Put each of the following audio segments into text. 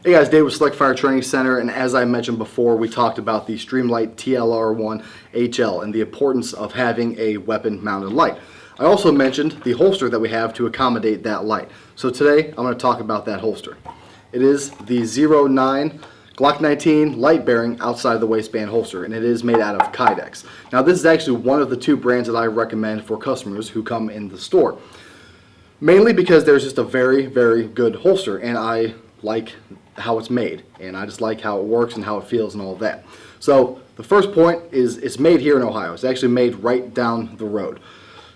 Hey guys, Dave with Select Fire Training Center, and as I mentioned before, we talked about the Streamlight TLR-1 HL and the importance of having a weapon-mounted light. I also mentioned the holster that we have to accommodate that light. So today, I'm going to talk about that holster. It is the 09 Glock 19 Light Bearing outside the waistband holster, and it is made out of KYDEX. Now, this is actually one of the two brands that I recommend for customers who come in the store. Mainly because there's just a very, very good holster, and I like how it's made, and I just like how it works and how it feels and all of that. So the first point is it's made here in Ohio. It's actually made right down the road.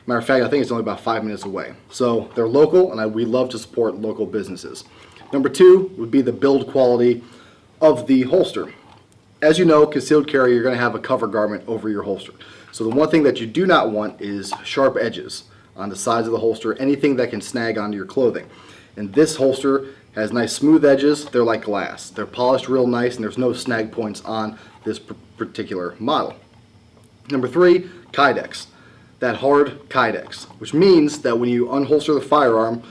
Matter of fact, I think it's only about 5 minutes away. So they're local, and we love to support local businesses. Number two would be the build quality of the holster. As you know, concealed carry, you're going to have a cover garment over your holster. So the one thing that you do not want is sharp edges on the sides of the holster, anything that can snag onto your clothing. And this holster has nice smooth edges. They're like glass. They're polished real nice, and there's no snag points on this particular model. Number three, KYDEX. That hard KYDEX, which means that when you unholster the firearm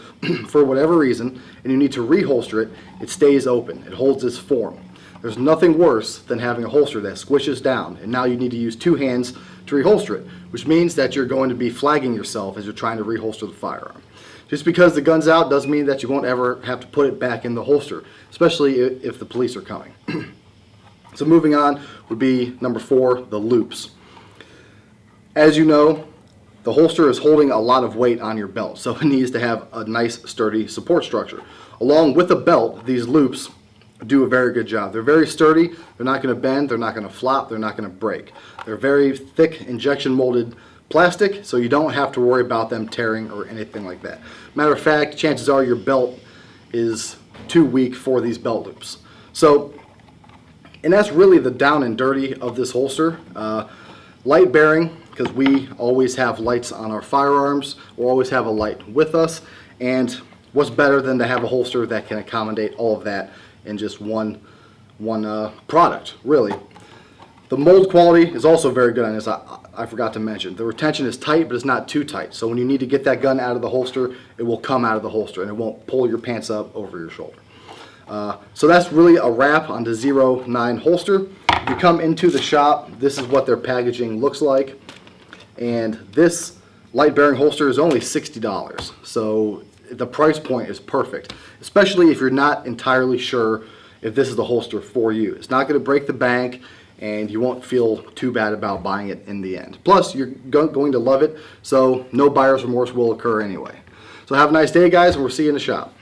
for whatever reason and you need to reholster it, it stays open. It holds its form. There's nothing worse than having a holster that squishes down, and now you need to use two hands to reholster it, which means that you're going to be flagging yourself as you're trying to reholster the firearm. Just because the gun's out doesn't mean that you won't ever have to put it back in the holster, especially if the police are coming. So moving on would be number four, the loops. As you know, the holster is holding a lot of weight on your belt, so it needs to have a nice sturdy support structure. Along with the belt, these loops do a very good job. They're very sturdy, they're not going to bend, they're not going to flop, they're not going to break. They're very thick injection molded plastic, so you don't have to worry about them tearing or anything like that. Matter of fact, chances are your belt is too weak for these belt loops. So, and that's really the down and dirty of this holster. Light bearing, because we always have lights on our firearms, we'll always have a light with us, and what's better than to have a holster that can accommodate all of that in just one product, really. The mold quality is also very good on this. I forgot to mention. The retention is tight, but it's not too tight. So when you need to get that gun out of the holster, it will come out of the holster and it won't pull your pants up over your shoulder. So that's really a wrap on the 09 holster. If you come into the shop, this is what their packaging looks like. And this light bearing holster is only $60. So the price point is perfect, especially if you're not entirely sure if this is the holster for you. It's not going to break the bank, and you won't feel too bad about buying it in the end. Plus, you're going to love it, so no buyer's remorse will occur anyway. So have a nice day, guys, and we'll see you in the shop.